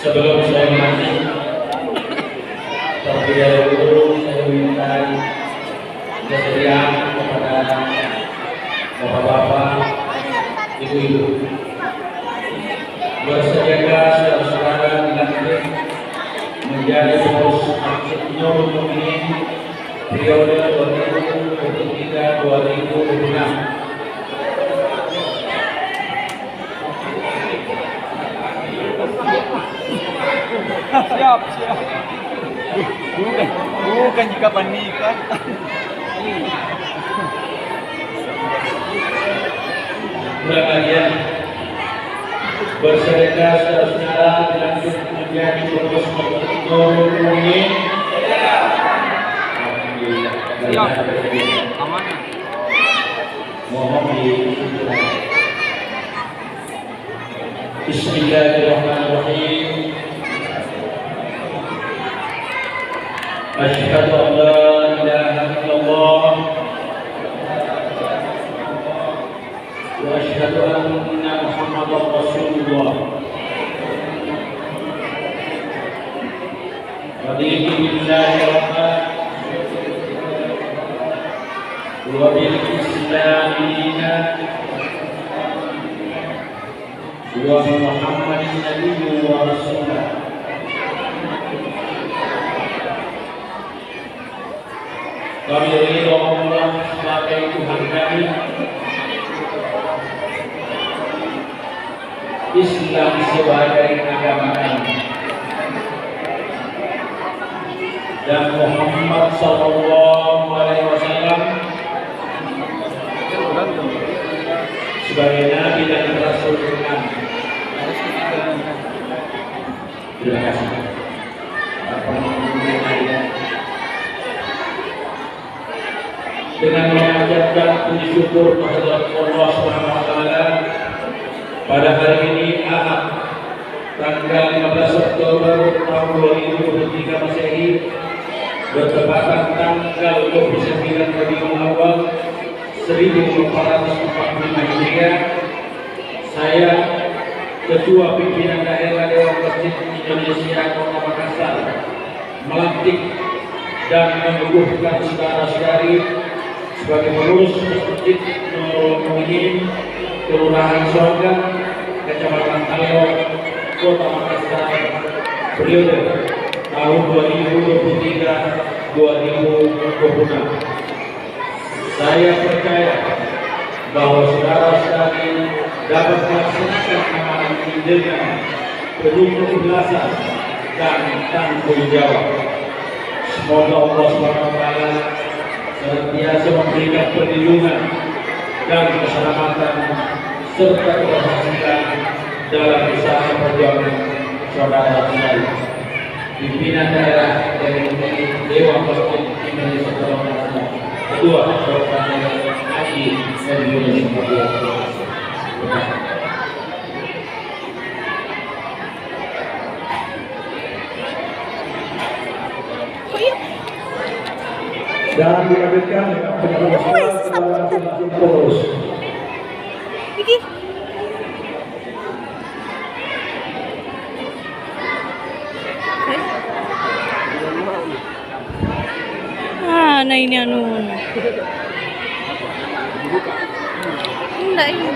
Sebelum saya melanjut, terlebih dahulu saya minta kesediaan kepada bapak-bapak, ibu-ibu, bersediakah saudara-saudara dilantik menjadi pengurus Masjid Nurul Mukminin periode 2023-2026. Siap. Bukan jika panikan. Bagian bersedekah saudara dilanjut menjadi pengurus Nurul Mukminin. Siap. Aman. Mohon Bismillahirrahmanirrahim. Asyhadu an la ilaha illallah wa asyhadu anna Muhammadar Rasulullah. Raditu billahi rabban wa bil islami dinan wa Muhammadin nabiyyu wa rasulah. Kami ridho Allah sebagai Tuhan kami, Islam sebagai agama kami, dan Muhammad sallallahu alaihi wasallam sebagai nabi dan rasul kami. Terima kasih. Dengan mengucapkan puji syukur kehadirat Allah Subhanahu wa taala pada hari ini Ahad tanggal 15 Oktober tahun 2023 Masehi bertepatan tanggal 29 Rabiul Awal 1445 Hijriah. Saya Ketua Pimpinan Daerah Dewan Masjid Indonesia Kota Makassar melantik dan mengukuhkan saudara-saudari sebagai pengurus Masjid Nurul Mukminin Kelurahan Sorga, Kecamatan Taleo, Kota Makassar, periode tahun 2023-2026. Saya percaya bahwa saudara-saudari dapat melaksanakan amanah ini dengan penuh keikhlasan dan tanggung jawab. Semoga Allah SWT senantiasa memberikan perlindungan dan keselamatan serta keberhasilan dalam usaha perjuangan saudara-saudari pimpinan daerah dari Dewan Masjid Indonesia Kota Makassar. Kedua, Bapak Haji Indonesia. Dan dilanjutkan dengan penjelasan kepada masing-masing pengurus. Nah ini anu. Enggak ini.